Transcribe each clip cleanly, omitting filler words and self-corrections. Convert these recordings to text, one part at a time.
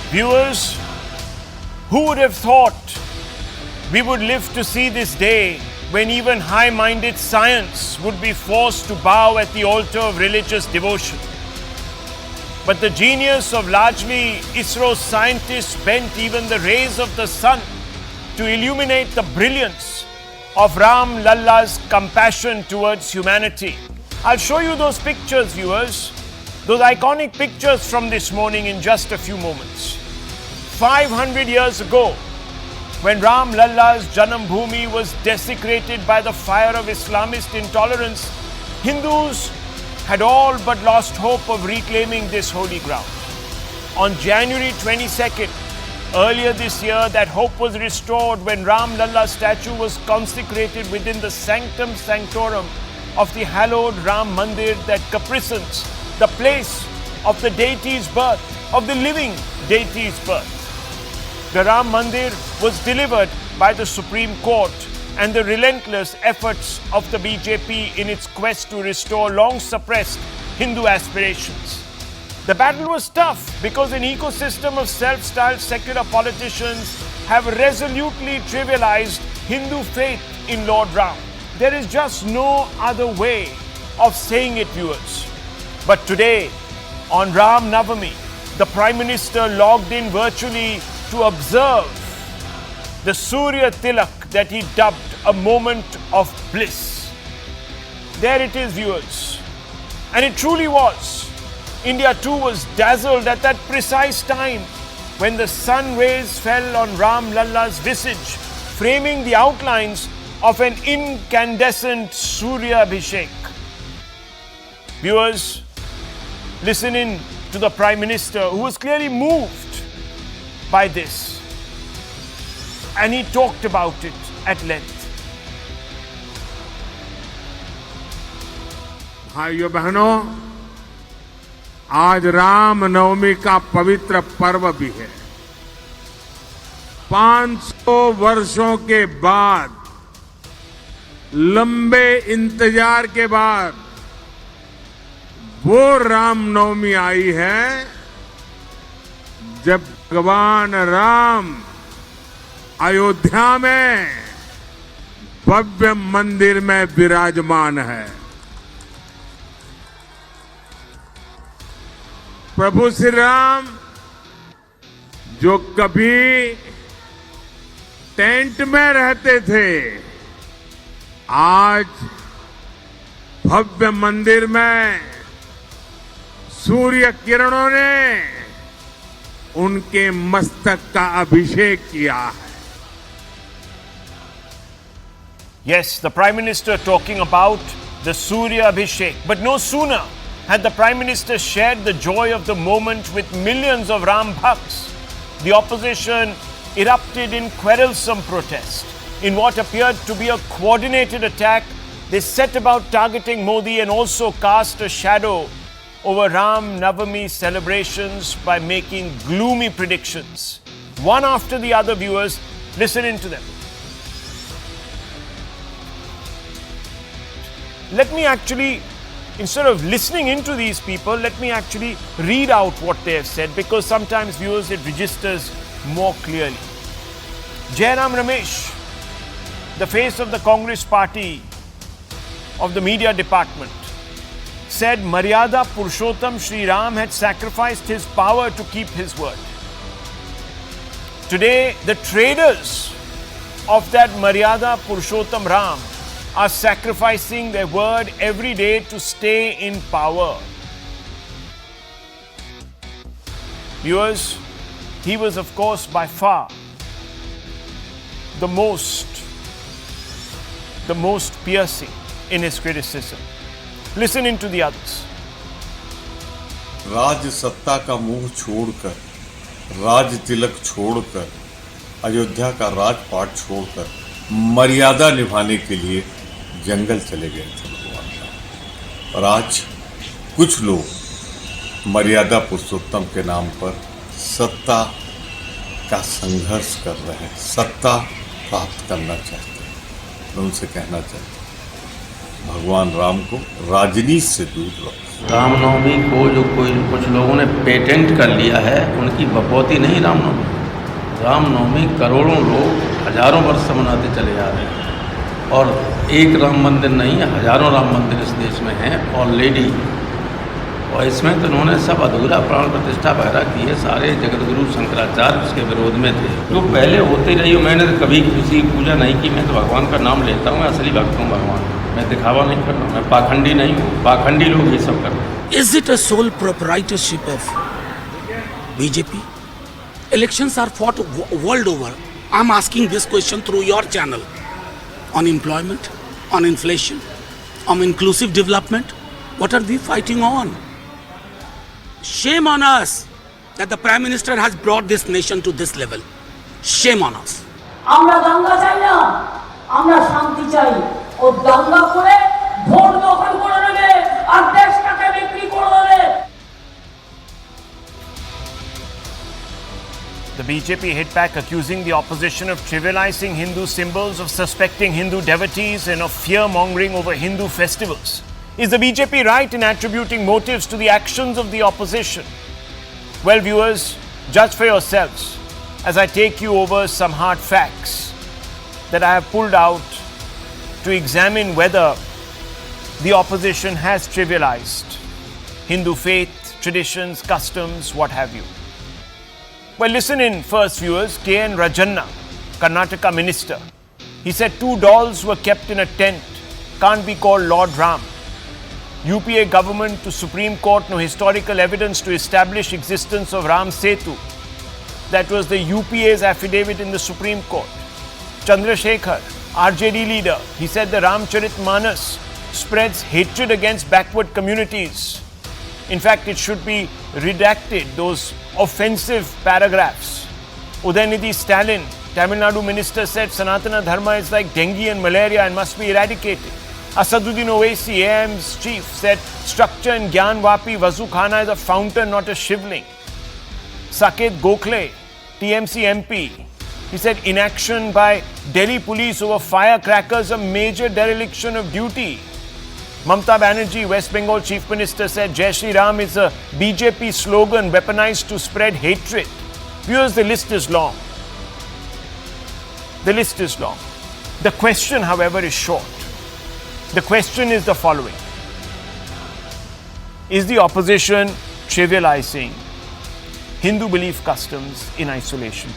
Viewers, who would have thought we would live to see this day when even high-minded science would be forced to bow at the altar of religious devotion? But the genius of largely ISRO's scientists bent even the rays of the sun to illuminate the brilliance of Ram Lalla's compassion towards humanity. I'll show you those pictures, viewers, those iconic pictures from this morning in just a few moments. 500 years ago, when Ram Lalla's Janam Bhoomi was desecrated by the fire of Islamist intolerance, Hindus had all but lost hope of reclaiming this holy ground. On January 22nd, earlier this year, that hope was restored when Ram Lalla's statue was consecrated within the sanctum sanctorum of the hallowed Ram Mandir that capresents the place of the deity's birth, of the living deity's birth. The Ram Mandir was delivered by the Supreme Court and the relentless efforts of the BJP in its quest to restore long-suppressed Hindu aspirations. The battle was tough because an ecosystem of self-styled secular politicians have resolutely trivialized Hindu faith in Lord Ram. There is just no other way of saying it, viewers. But today, on Ram Navami, the Prime Minister logged in virtually to observe the Surya Tilak that he dubbed a moment of bliss. There it is, viewers. And it truly was. India too was dazzled at that precise time when the sun rays fell on Ram Lalla's visage, framing the outlines of an incandescent Surya Abhishek. Viewers, listen in to the Prime Minister, who was clearly moved by this, and he talked about it at length. भाइयों बहनों, आज राम नवमी का पवित्र पर्व भी है। 500 वर्षों के बाद, लंबे इंतजार के बाद वो राम नवमी आई है जब भगवान राम अयोध्या में भव्य मंदिर में विराजमान है। प्रभु श्री राम जो कभी टेंट में रहते थे, आज भव्य मंदिर में सूर्य किरणों ने उनके मस्तक का अभिषेक किया है। Yes, the Prime Minister talking about the Surya Abhishek. But no sooner had the Prime Minister shared the joy of the moment with millions of Ram Bhakts, the opposition erupted in quarrelsome protest. In what appeared to be a coordinated attack, they set about targeting Modi and also cast a shadow over Ram Navami celebrations by making gloomy predictions. One after the other, viewers, listen in to them. Let me actually, instead of listening into these people, let me actually read out what they have said, because sometimes, viewers, it registers more clearly. Jairam Ramesh, the face of the Congress party of the media department, said Maryada Purushottam Sri Ram had sacrificed his power to keep his word. Today, the traders of that Maryada Purushottam Ram are sacrificing their word every day to stay in power. Viewers, he was, of course, by far the most piercing in his criticism. Listen into the others. राज सत्ता का मुंह छोड़कर, राज तिलक छोड़कर, अयोध्या का राजपाट छोड़कर मर्यादा निभाने के लिए जंगल चले गए थे भगवान राम। और आज कुछ लोग मर्यादा पुरुषोत्तम के नाम पर सत्ता का संघर्ष कर रहे हैं, सत्ता प्राप्त करना चाहते हैं। मैं उनसे कहना चाहता हूँ, भगवान राम को राजनीति से दूर रखो। रामनवमी को जो कुछ लोगों ने पेटेंट कर लिया है, उनकी बपौती नहीं रामनवमी। रामनवमी करोड़ों लोग हजारों वर्ष से मनाते चले जा रहे हैं और एक राम मंदिर नहीं, हजारों राम मंदिर इस देश में हैं ऑलरेडी। और इसमें तो उन्होंने सब अधूरा प्राण प्रतिष्ठा वगैरह की है। सारे जगतगुरु शंकराचार्य उसके विरोध में थे, जो पहले होते रही हो। मैंने तो कभी किसी की पूजा नहीं की, मैं तो भगवान का नाम लेता हूँ, असली भक्त हूँ भगवान। मैं दिखावा नहीं करता, मैं पाखंडी नहीं हूँ। पाखंडी लोग ये सब करते हैं। Is it a sole proprietorship of BJP? Elections are fought world over. I'm asking this question through your channel. On employment, on inflation, on inclusive development, what are we fighting on? Shame on us that the Prime Minister has brought this nation to this level. Shame on us. আমরা দাঙ্গা চাই না, আমরা শান্তি চাই। ও দাঙ্গা করে vote দখল করে নেবে আর দেশটাকে বিক্রি করে দেবে। The BJP hit back, accusing the opposition of trivializing Hindu symbols, of suspecting Hindu devotees, and of fear-mongering over Hindu festivals. Is the BJP right in attributing motives to the actions of the opposition? Well, viewers, judge for yourselves as I take you over some hard facts that I have pulled out to examine whether the opposition has trivialized Hindu faith, traditions, customs, what have you. Well, listen in first, viewers. K.N. Rajanna, Karnataka minister. He said 2 dolls were kept in a tent. Can't be called Lord Ram. UPA government to Supreme Court, no historical evidence to establish existence of Ram Setu. That was the UPA's affidavit in the Supreme Court. Chandrasekhar, RJD leader, he said the Ramcharitmanas spreads hatred against backward communities. In fact, it should be redacted, those offensive paragraphs. Udaynidhi Stalin, Tamil Nadu minister, said Sanatana Dharma is like dengue and malaria and must be eradicated. Asaduddin Owaisi, AIM's chief, said structure in Gyan Vapi Vazu Khana is a fountain, not a shivling. Saket Gokhale, TMC MP, he said inaction by Delhi police over firecrackers a major dereliction of duty. Mamata Banerjee, West Bengal Chief Minister, said Jai Shri Ram is a BJP slogan weaponized to spread hatred. Viewers, the list is long. The list is long. The question, however, is short. The question is the following. Is the opposition trivializing Hindu belief customs in isolation?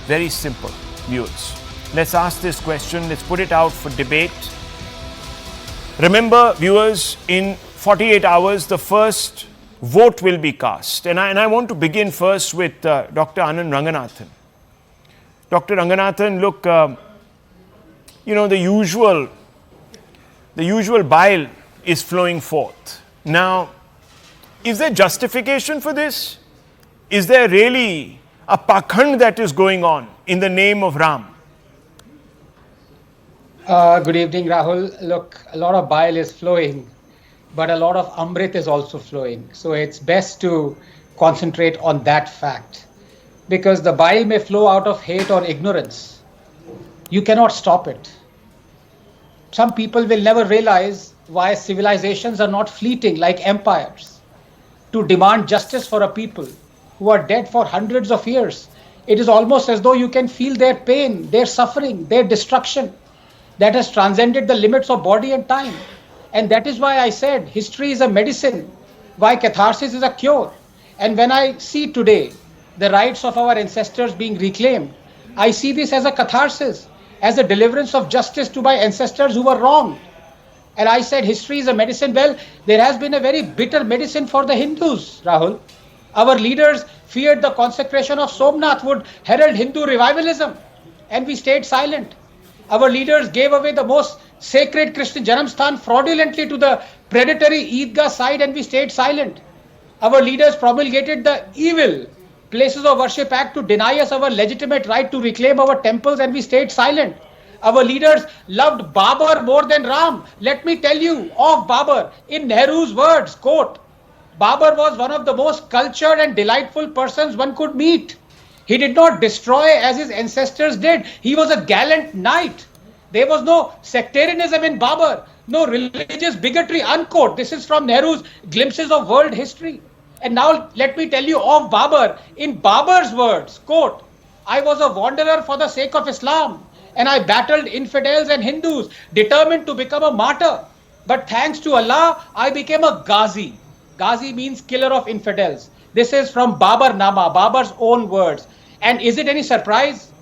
Very simple, viewers. Let's ask this question. Let's put it out for debate. Remember, viewers, in 48 hours, the first vote will be cast. And I want to begin first with Dr. Anand Ranganathan. Dr. Ranganathan, look, the usual bile is flowing forth. Now, is there justification for this? Is there really a pakhand that is going on in the name of Ram? Good evening, Rahul. Look, a lot of bile is flowing, but a lot of amrit is also flowing. So it's best to concentrate on that fact, because the bile may flow out of hate or ignorance. You cannot stop it. Some people will never realize why civilizations are not fleeting like empires to demand justice for a people who are dead for hundreds of years. It is almost as though you can feel their pain, their suffering, their destruction that has transcended the limits of body and time. And that is why I said history is a medicine, why catharsis is a cure. And when I see today the rights of our ancestors being reclaimed, I see this as a catharsis, as a deliverance of justice to my ancestors who were wronged. And I said history is a medicine. Well, there has been a very bitter medicine for the Hindus, Rahul. Our leaders feared the consecration of Somnath would herald Hindu revivalism, and we stayed silent. Our leaders gave away the most sacred Christian Janamsthan fraudulently to the predatory Eidgah side, and we stayed silent. Our leaders promulgated the evil Places of Worship Act to deny us our legitimate right to reclaim our temples, and we stayed silent. Our leaders loved Babur more than Ram. Let me tell you of Babur. In Nehru's words, quote, Babur was one of the most cultured and delightful persons one could meet. He did not destroy as his ancestors did. He was a gallant knight. There was no sectarianism in Babur, no religious bigotry, unquote. This is from Nehru's Glimpses of World History. And now let me tell you of Babur. In Babur's words, quote, I was a wanderer for the sake of Islam, and I battled infidels and Hindus, determined to become a martyr. But thanks to Allah, I became a Ghazi. Ghazi means killer of infidels. This is from Babar Nama, Babur's own words. And is it any surprise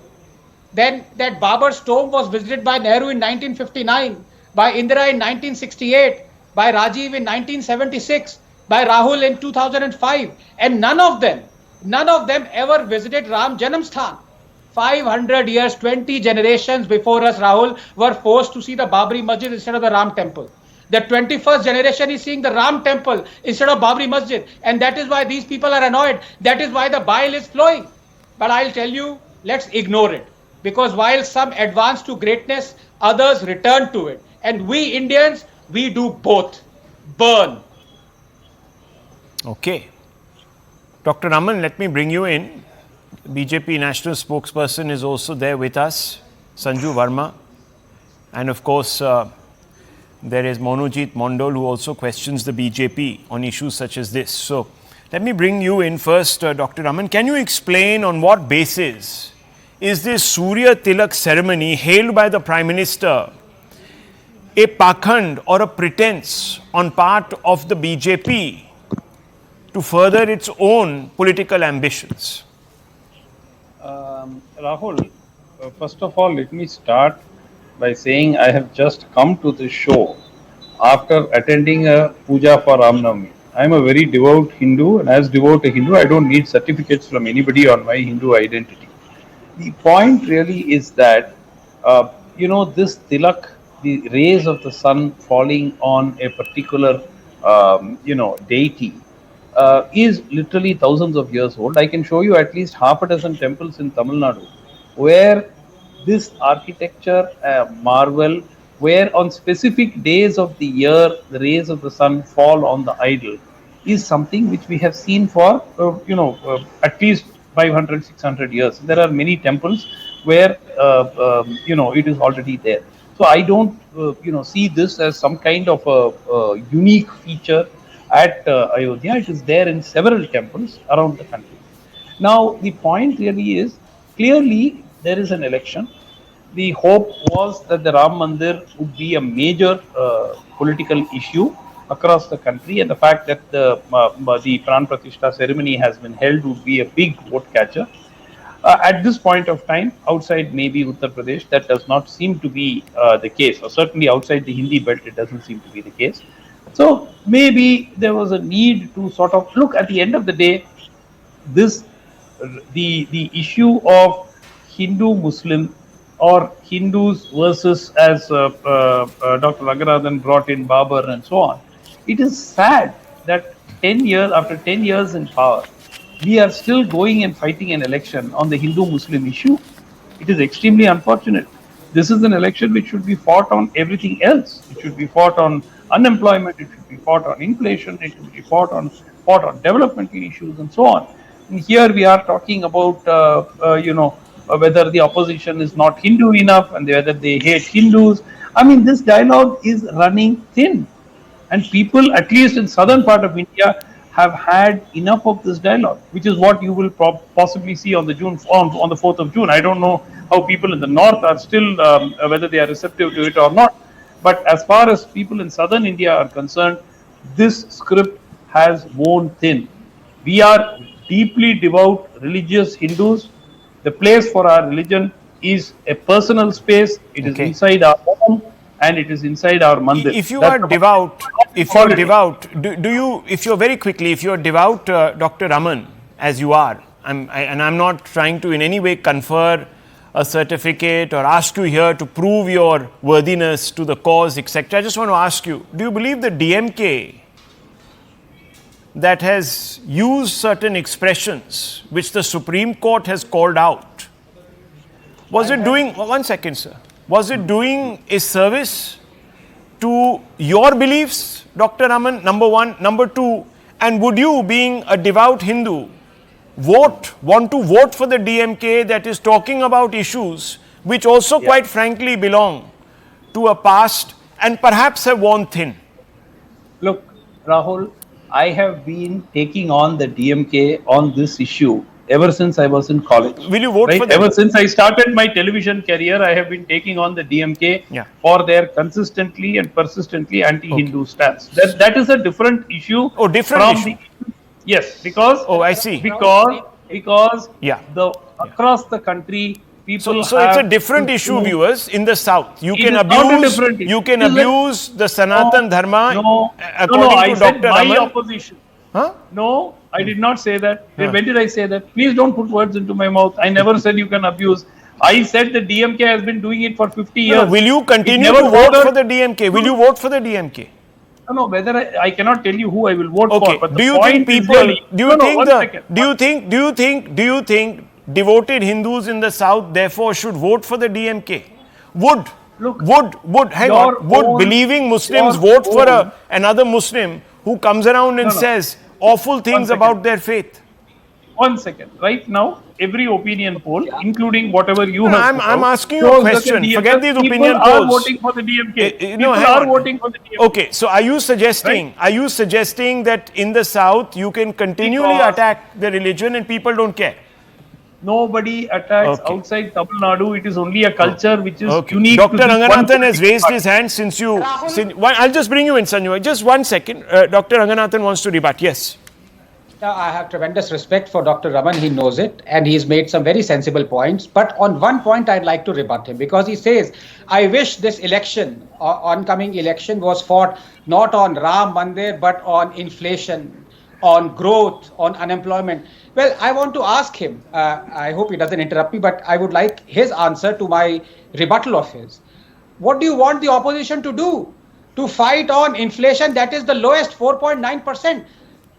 then that Babur's tomb was visited by Nehru in 1959, by Indira in 1968, by Rajiv in 1976, by Rahul in 2005, and none of them ever visited Ram Janamsthan. 500 years, 20 generations before us, Rahul, were forced to see the Babri Masjid instead of the Ram Temple. The 21st generation is seeing the Ram Temple instead of Babri Masjid. And that is why these people are annoyed. That is why the bile is flowing. But I'll tell you, let's ignore it. Because while some advance to greatness, others return to it. And we Indians, we do both. Burn. Okay. Dr. Raman, let me bring you in. BJP national spokesperson is also there with us, Sanju Verma. And of course, there is Monojit Mondol, who also questions the BJP on issues such as this. So, let me bring you in first, Dr. Raman. Can you explain on what basis is this Surya Tilak ceremony hailed by the Prime Minister a pakhand or a pretense on part of the BJP to further its own political ambitions? Rahul, first of all, let me start by saying I have just come to this show after attending a puja for Ram Navami. I am a very devout Hindu, and as devout a Hindu, I don't need certificates from anybody on my Hindu identity. The point really is that, this tilak, the rays of the sun falling on a particular, deity, is literally thousands of years old. I can show you at least half a dozen temples in Tamil Nadu where this architecture marvel, where on specific days of the year the rays of the sun fall on the idol, is something which we have seen for at least 500, 600 years. There are many temples where it is already there. So I don't see this as some kind of a unique feature at Ayodhya. It is there in several temples around the country. Now the point really is, clearly there is an election. The hope was that the Ram Mandir would be a major political issue across the country, and the fact that the Pran Pratishtha ceremony has been held would be a big vote catcher. At this point of time, outside maybe Uttar Pradesh, that does not seem to be the case, or certainly outside the Hindi belt, it doesn't seem to be the case. So maybe there was a need to sort of look at the end of the day, the issue of Hindu-Muslim or Hindus versus, as Dr. Raghunadan brought in Babur and so on. It is sad that after 10 years in power, we are still going and fighting an election on the Hindu-Muslim issue. It is extremely unfortunate. This is an election which should be fought on everything else. It should be fought on unemployment, it should be fought on inflation, it should be fought on developmental issues and so on. And here we are talking about, whether the opposition is not Hindu enough and whether they hate Hindus. I mean, this dialogue is running thin. And people, at least in southern part of India, have had enough of this dialogue, which is what you will possibly see on the 4th of June. I don't know how people in the north are still, whether they are receptive to it or not. But as far as people in southern India are concerned, this script has worn thin. We are deeply devout religious Hindus. The place for our religion is a personal space. It is inside our home and it is inside our mandir. If you are devout, if you're devout, Dr. Raman, as you are, I'm not trying to in any way confer a certificate or ask you here to prove your worthiness to the cause, etc. I just want to ask you, do you believe the DMK that has used certain expressions which the Supreme Court has called out, was it doing, one second sir, was it doing a service to your beliefs, Dr. Raman, number one? Number two, and would you, being a devout Hindu, want to vote for the DMK that is talking about issues which also quite frankly belong to a past and perhaps have worn thin? Look, Rahul, I have been taking on the DMK on this issue ever since I was in college. Will you vote for them? Ever since I started my television career, I have been taking on the DMK for their consistently and persistently anti-Hindu stance. That is a different issue. Oh, different issue. Yes, because I see. Because across the country, people so it's a different issue, viewers. In the south, you can abuse the Sanatan Dharma according to Dr. Raman. Opposition. Huh? No, I did not say that. When did I say that? Please don't put words into my mouth. I never said you can abuse. I said the DMK has been doing it for 50 years. No, will you continue to vote for the DMK? Will you vote for the DMK? No, whether I cannot tell you who I will vote for. But do you think devoted Hindus in the south therefore should vote for the DMK? Would believing Muslims vote for another Muslim who comes around and says awful things about their faith? 1 second. Right now, every opinion poll, including whatever you have. I'm asking you a question. Forget these opinion polls. People are voting for the DMK. People are voting for the DMK. Okay, so are you suggesting that in the south you can continually attack the religion and people don't care? Nobody attacks outside Tamil Nadu. It is only a culture which is unique. Dr. Ranganathan has raised his hand since you. I'll just bring you in, Sanju. Just 1 second. Dr. Ranganathan wants to rebut. Yes. I have tremendous respect for Dr. Raman. He knows it, and he's made some very sensible points. But on one point, I'd like to rebut him, because he says, I wish this election, oncoming election, was fought not on Ram Mandir, but on inflation, on growth, on unemployment. Well, I want to ask him, I hope he doesn't interrupt me, but I would like his answer to my rebuttal of his. What do you want the opposition to do? To fight on inflation that is the lowest, 4.9%.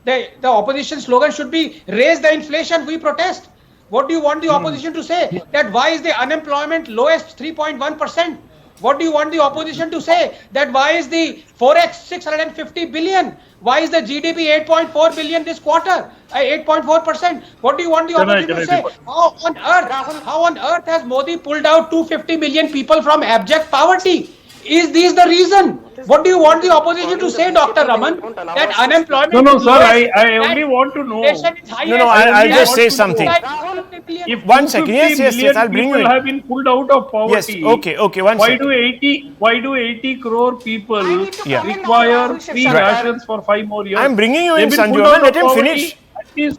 The opposition slogan should be, raise the inflation, we protest. What do you want the opposition to say? That why is the unemployment lowest, 3.1%? What do you want the opposition to say? That why is the forex 650 billion? Why is the GDP 8.4 billion this quarter? 8.4%. What do you want the opposition to say? How on earth has Modi pulled out 250 million people from abject poverty? Is this the reason? What do you want the opposition to say, Dr. Raman? That unemployment No, sir, I only want to know. I'll just say something. If 1 second, yes, I'll bring you in. People have been pulled out of poverty. Yes, okay, 1 second. Why do 80 crore people require free rations for 5 more years? I'm bringing you in, Sanju. Let him finish.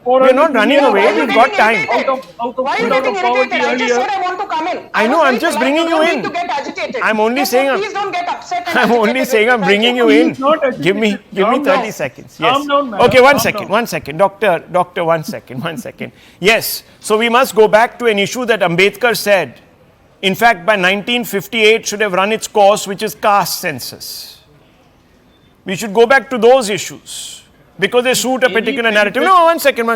We're not running away. We've got time. Why are you getting irritated? I just said I want to come in. I know. I'm just bringing you in. I'm only saying. Please don't get upset. I'm only saying I'm bringing you in. Give me 30 seconds. Yes. Okay, 1 second. Doctor, 1 second. Yes. So we must go back to an issue that Ambedkar said, in fact, by 1958 should have run its course, which is caste census. We should go back to those issues. Because they suit a particular narrative. No, 1 second.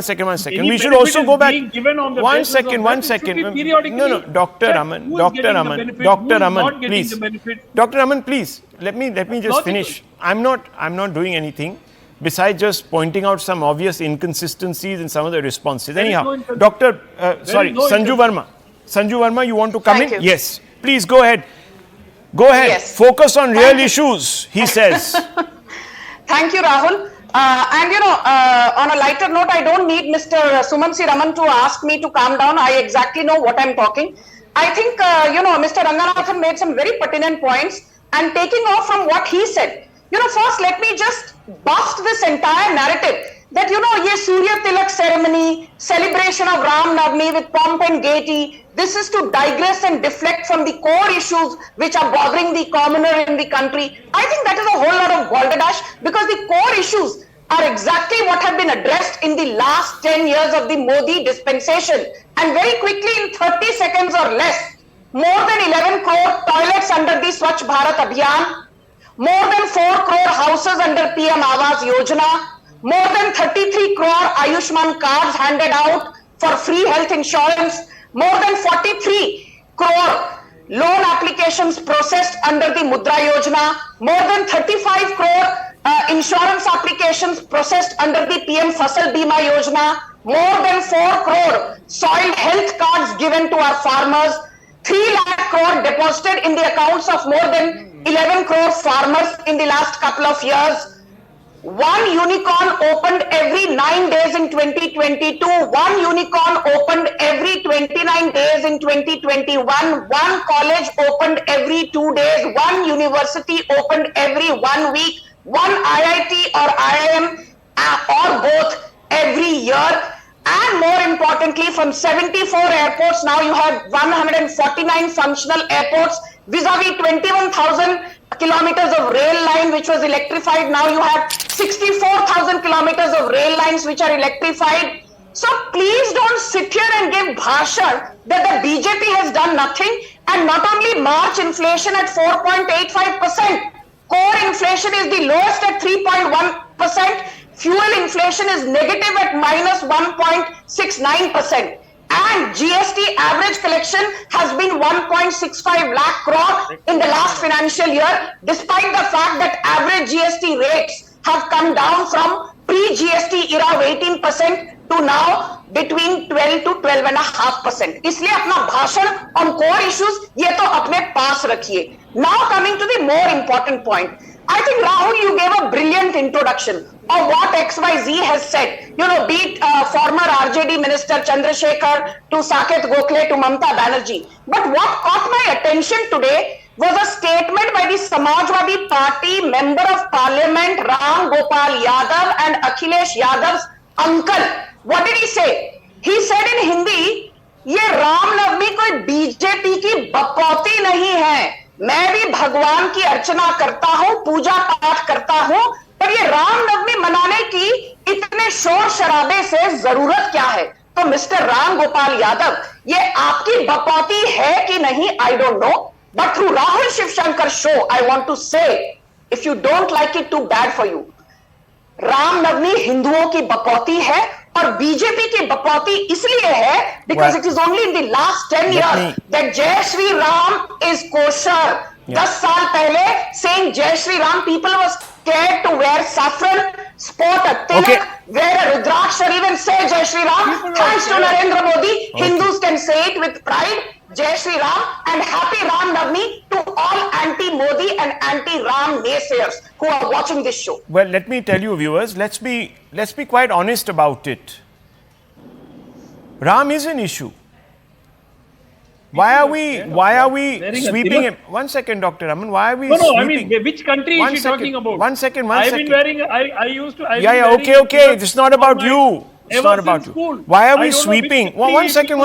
We should also go back. 1 second. No, Dr. Raman, please. Dr. Raman, please. Let me just finish. I'm not doing anything besides just pointing out some obvious inconsistencies in some of the responses. Anyhow, Sanju Verma, you want to come in? Yes. Please go ahead. Yes. Focus on real issues, he says. Thank you, Rahul. On a lighter note, I don't need Mr. Sumansi Raman to ask me to calm down. I exactly know what I'm talking. I think, Mr. Ranganathan made some very pertinent points, and taking off from what he said, first let me just bust this entire narrative that, ye Surya Tilak ceremony, celebration of Ram Navami with pomp and gaiety, this is to digress and deflect from the core issues which are bothering the commoner in the country. I think that is a whole lot of balderdash, because the core issues are exactly what have been addressed in the last 10 years of the Modi dispensation. And very quickly, in 30 seconds or less, more than 11 crore toilets under the Swachh Bharat Abhiyan, more than 4 crore houses under PM Awas Yojana, more than 33 crore Ayushman cards handed out for free health insurance, more than 43 crore loan applications processed under the Mudra Yojana, more than 35 crore insurance applications processed under the PM Fasal Bima Yojana, more than 4 crore soil health cards given to our farmers, 3 lakh crore deposited in the accounts of more than 11 crore farmers in the last couple of years. One unicorn opened every 9 days in 2022. One unicorn opened every 29 days in 2021. One college opened every 2 days. One university opened every 1 week. One IIT or IIM or both every year. And more importantly, from 74 airports, now you have 149 functional airports, vis-a-vis 21,000 kilometers of rail line which was electrified. Now you have 64,000 kilometers of rail lines which are electrified. So please don't sit here and give bhashan that the BJP has done nothing. And not only March inflation at 4.85%, core inflation is the lowest at 3.1%. Fuel inflation is negative at minus 1.69%. And GST average collection has been 1.65 lakh crore in the last financial year, despite the fact that average GST rates have come down from pre-GST era of 18% to now between 12 to 12.5%. इसलिए अपना भाषण on core issues ये तो अपने पास रखिए. Now coming to the more important point. I think, Rahul, you gave a brilliant introduction of what XYZ has said. You know, be it former RJD Minister Chandrasekhar to Saket Gokhale to Mamata Banerjee. But what caught my attention today was a statement by the Samajwadi Party Member of Parliament Ram Gopal Yadav and Akhilesh Yadav's uncle. What did he say? He said in Hindi, ये राम नवमी कोई BJP की बकौती नहीं है. मैं भी भगवान की अर्चना करता हूं, पूजा पाठ करता हूं, पर ये राम नवमी मनाने की इतने शोर शराबे से जरूरत क्या है? तो मिस्टर राम गोपाल यादव, ये आपकी बकौती है कि नहीं, I don't know, but through Rahul Shivshankar show I want to say, if you don't like it, too bad for you. Ram Navami हिंदुओं की बकौती है और बीजेपी की बकौती इसलिए है because it is only in the last 10 years that जय श्री राम इज कोशर. 10 साल पहले saying जय Shri Ram, people were scared to wear saffron, sport a tilak, wear a rudraksh, or even say Jai Shri Ram. Thanks to Narendra Modi, Hindus can say it with pride, Jai Shri Ram, and happy Ram Navami to all anti-Modi and anti-Ram naysayers who are watching this show. Well, let me tell you, viewers, let's be quite honest about it. Ram is an issue. Why are we sweeping him? One second, Dr. Raman. Why are we No, sweeping? I mean, which country is he talking about? One second. I've been wearing, I used to. Okay. It's not about you. It's not about you. School. Why are we sweeping? One second.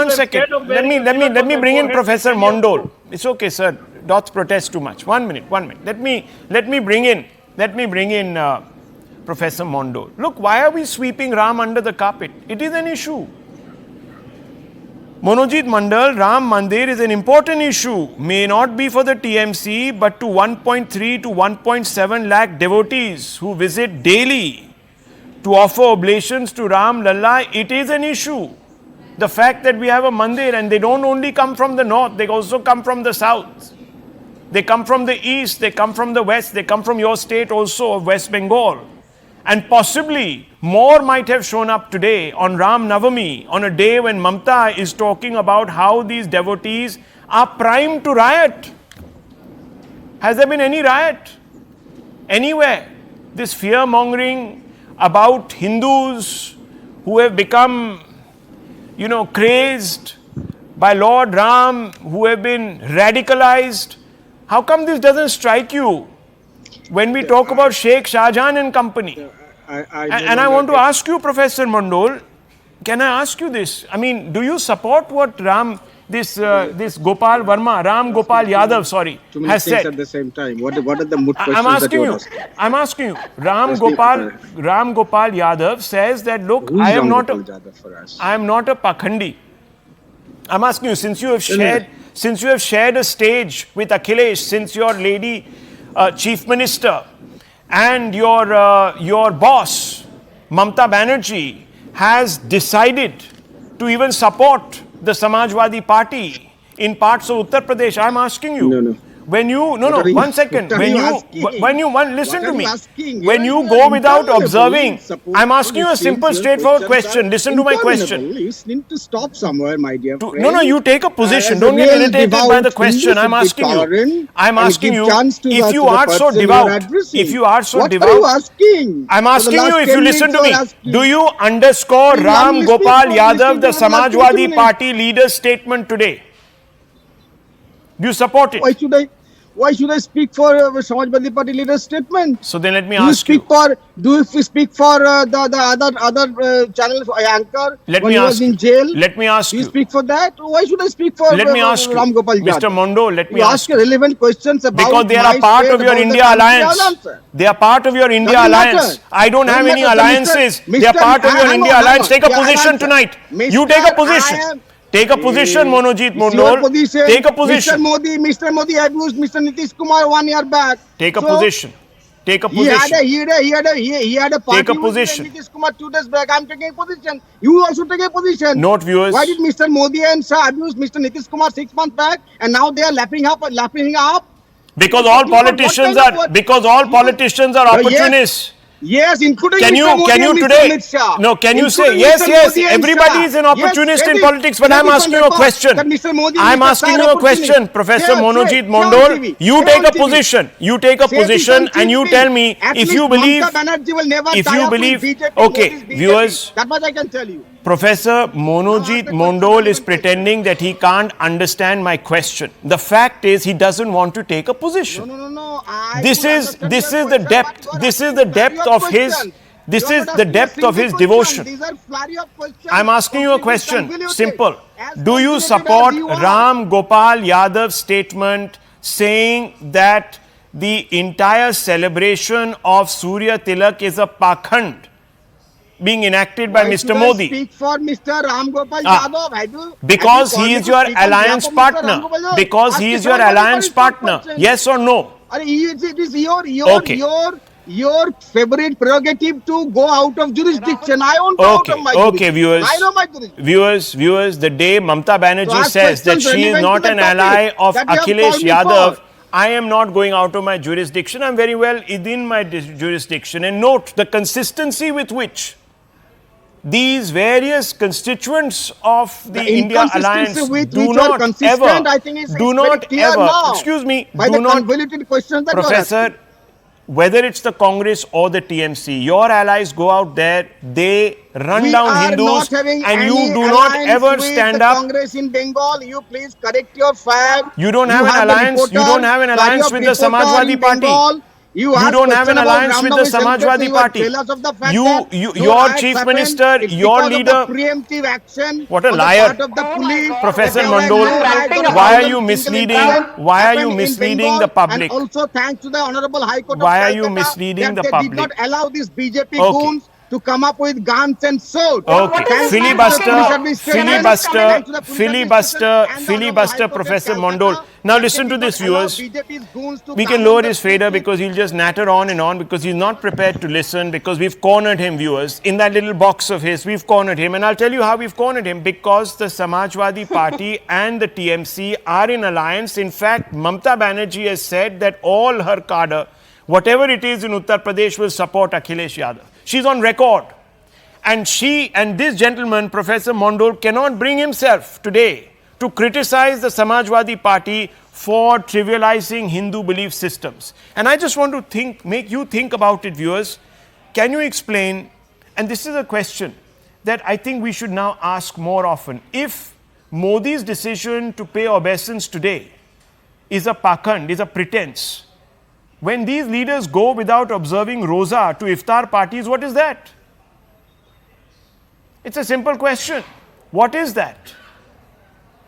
Let me bring in Professor Mondol. It's okay, sir. Doth protest too much. One minute. Let me bring in Professor Mondol. Look, why are we sweeping Ram under the carpet? It is an issue. Monojit Mandal, Ram Mandir is an important issue. May not be for the TMC, but to 1.3 to 1.7 lakh devotees who visit daily to offer oblations to Ram Lalla, it is an issue. The fact that we have a mandir, and they don't only come from the north, they also come from the south. They come from the east, they come from the west, they come from your state also of West Bengal. And possibly more might have shown up today on Ram Navami, on a day when Mamata is talking about how these devotees are primed to riot. Has there been any riot? Anywhere? This fear-mongering about Hindus who have become, crazed by Lord Ram, who have been radicalized. How come this doesn't strike you when we talk about Sheikh Shahjahan and company? I want to ask you, Professor Mondol, can I ask you this? I mean, do you support what this Gopal Verma, Ram Gopal Yadav, has said? At the same time. What are the moot questions I'm asking you. Ram Gopal Yadav says that, look, I am not a Pakhandi. I'm asking you, since you have shared a stage with Akhilesh, since your lady Chief Minister and your boss, Mamata Banerjee, has decided to even support the Samajwadi Party in parts of Uttar Pradesh. I'm asking you, When you one second. Listen to me. When you are go without interminable. observing, Suppose I'm asking you a it seems simple, your straightforward questions question. are Listen to my question. interminable. You need to stop somewhere, my dear friend. No, you take a position. As a Don't get real irritated by devout the question. Hindu I'm should be asking you. tolerant I'm and asking give you. chance to If the you are so person you are devout, addressing. if you are so What devout, are you asking? I'm For the asking last you if 10 you listen to minutes me. you are asking. Do you underscore Please Ram let me Gopal speak for Yadav, the listening to the last 20 Samajwadi minutes. Party leader's statement today? Do you support it? Why should I speak for Samajwadi Party leader's statement? So then let me Do you ask you. speak for the other channel anchor Let when me he was ask in you. jail? Let me ask Do you you. speak for that? Why should I speak for Let me ask you. Ram Gopal Mr. Yadav? Mondo, let me You ask ask relevant questions about because they are my a part state, of your about the India country, alliance. I'll answer. They are part of your India Doesn't alliance. matter. I don't have Doesn't any matter. So alliances. They are Mr. part of your hang India on, alliance. Take a Yeah, I'll position answer. tonight. Mr. You take a position. Take a position, Monojit It's your Mondol. position. Take a position. Mr. Modi abused Mr. Nitish Kumar 1 year back. Take a So, position. Take a He had position. a Take party a with position. Nitish Kumar 2 days back. I'm taking a position. You also take a position. Note viewers. Why did Mr. Modi and Shah abuse Mr. Nitish Kumar 6 months back, and now they are lapping up? Because You're all talking about what politicians kind of are what? because all politicians are opportunists. Yes, including Can Mr. you Modi and Mr. today? Amit Shah. No, can you say Including yes? Mr. Yes, Modi and everybody Shah. is an opportunist Yes, in politics. But say I'm it on asking you a record question. that Mr. Modi I'm and Mr. asking Shah you are a question, opportunists. Professor Say Monojit on Mondol. TV. You Say take on a TV. position. You take a Say this position, on and you TV. tell me At if least you believe. Mamata Banerjee will never If tie you up believe, with BJP, okay, Modi's BJP. viewers. That much I can tell you. Professor Monojit Mondol is pretending that he can't understand my question. The fact is he doesn't want to take a position. No. This is the depth. This is the depth of his. This is the depth of his devotion. These are flurry of questions. I'm asking you a question. Convoluted. Simple. As Do you convoluted support as you are. Ram Gopal Yadav's statement saying that the entire celebration of Surya Tilak is a pakhand being enacted by Why Mr. should I Modi? speak for Mr. Ram Gopal Yadav. Because he is your alliance partner. Because he is your alliance partner. Yes or no? It is Okay. your favorite prerogative to go out of jurisdiction. I won't go out of my jurisdiction. Okay, viewers. I know my jurisdiction. Viewers, the day Mamata Banerjee ask says that questions she is relevant not to an the topic ally of that you have Akhilesh called me Yadav, for. I am not going out of my jurisdiction. I'm very well within my jurisdiction. And note the consistency with which these various constituents of the India alliance do not ever, excuse me, by the convoluted questions that Professor, whether it's the Congress or the TMC, your allies go out there, they run down Hindus, and you do not ever stand up. Congress in Bengal, you please correct your fag. You don't have an alliance. You don't have an alliance with the Samajwadi Party. You don't have an alliance with the Samajwadi Party. Your chief minister, your leader. Preemptive action. What a liar. Professor Mandol, why are you misleading? Why are you misleading the public? And also thanks to the Honorable High Court why of are you Calcutta misleading the that public? They did not allow these BJP goons to come up with guns and swords. Okay, filibuster, Professor Mondol. Now listen to this, viewers. We can lower his fader because he'll just natter on and on because he's not prepared to listen, because we've cornered him, viewers. In that little box of his, we've cornered him. And I'll tell you how we've cornered him. Because the Samajwadi Party and the TMC are in alliance. In fact, Mamata Banerjee has said that all her cadre, whatever it is in Uttar Pradesh, will support Akhilesh Yadav. She's on record. And this gentleman, Professor Mondol, cannot bring himself today to criticize the Samajwadi Party for trivializing Hindu belief systems. And I just want to make you think about it, viewers. Can you explain, and this is a question that I think we should now ask more often, if Modi's decision to pay obeisance today is a pakhand, is a pretense, when these leaders go without observing Roza to iftar parties, what is that? It's a simple question. What is that?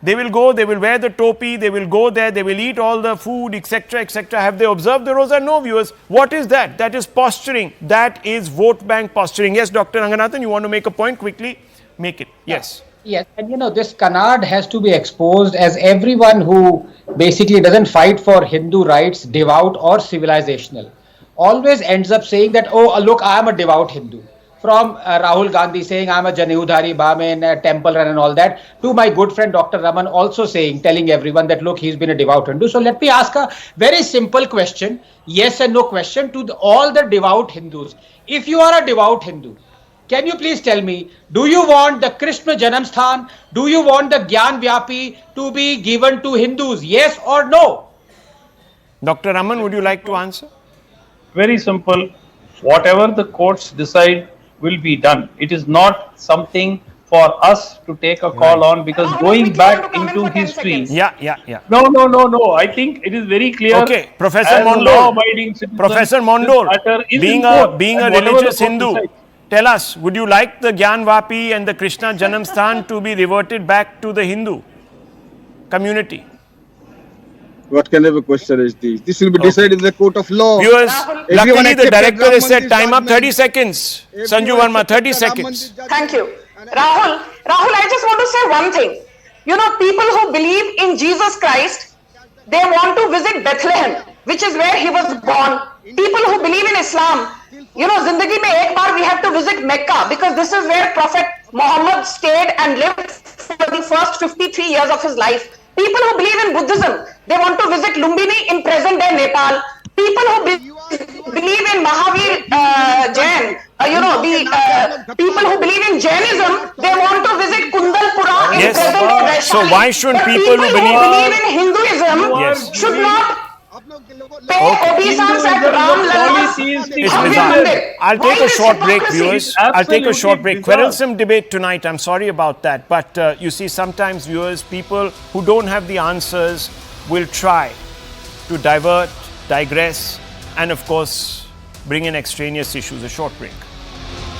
They will go, they will wear the topi, they will go there, they will eat all the food, etc., etc. Have they observed the Roza? No, viewers. What is that? That is posturing. That is vote bank posturing. Yes, Dr. Ranganathan, you want to make a point quickly? Make it. Yes. Yes, and this canard has to be exposed, as everyone who basically doesn't fight for Hindu rights, devout or civilizational, always ends up saying that, oh, look, I am a devout Hindu. from Rahul Gandhi saying I'm a Janayudhari, Brahmin, temple run and all that, to my good friend Dr. Raman also telling everyone that look, he's been a devout Hindu. So let me ask a very simple question, yes and no question to all the devout Hindus. If you are a devout Hindu, can you please tell me, do you want the Krishna Janamsthan, do you want the Gyan Vyapi to be given to Hindus, yes or no? Dr. Raman, would you like to answer? Very simple. Whatever the courts decide will be done. It is not something for us to take a call on, because going back into history. Yeah. No. I think it is very clear. Okay, Professor as a Mondol. law-abiding citizen, Professor this Mondol, matter is being in a court, being a and whatever religious the court Hindu, decides. tell us, would you like the Gyan Vapi and the Krishna Janamsthan to be reverted back to the Hindu community? What kind of a question is this? This will be decided in the court of law. Viewers, Everyone luckily the accepted director Ram has said Mandir's time up judgment. 30 seconds. Sanju Everyone Verma, 30 accepted Ram seconds. Mandir's judgment. Thank you. Rahul, I just want to say one thing. You know, people who believe in Jesus Christ, they want to visit Bethlehem, which is where he was born. People who believe in Islam, you know, Zindagi mein ek baar we have to visit Mecca, because this is where Prophet Muhammad stayed and lived for the first 53 years of his life. People who believe in Buddhism, they want to visit Lumbini in present-day Nepal. People who believe in Mahavir Jain, the people who believe in Jainism, they want to visit Kundalpura in Yes. present-day Vaishali. So why shouldn't But people who believe in Hinduism Yes. should not pay Okay. obeisance at Ram Lalla's It's Bhavya bizarre. Mandir. I'll Why take a this short break, hypocrisy? viewers. I'll take a short break. bizarre. Quarrelsome debate tonight. I'm sorry about that. But you see, sometimes, viewers, people who don't have the answers will try to divert, digress, and of course, bring in extraneous issues. A short break.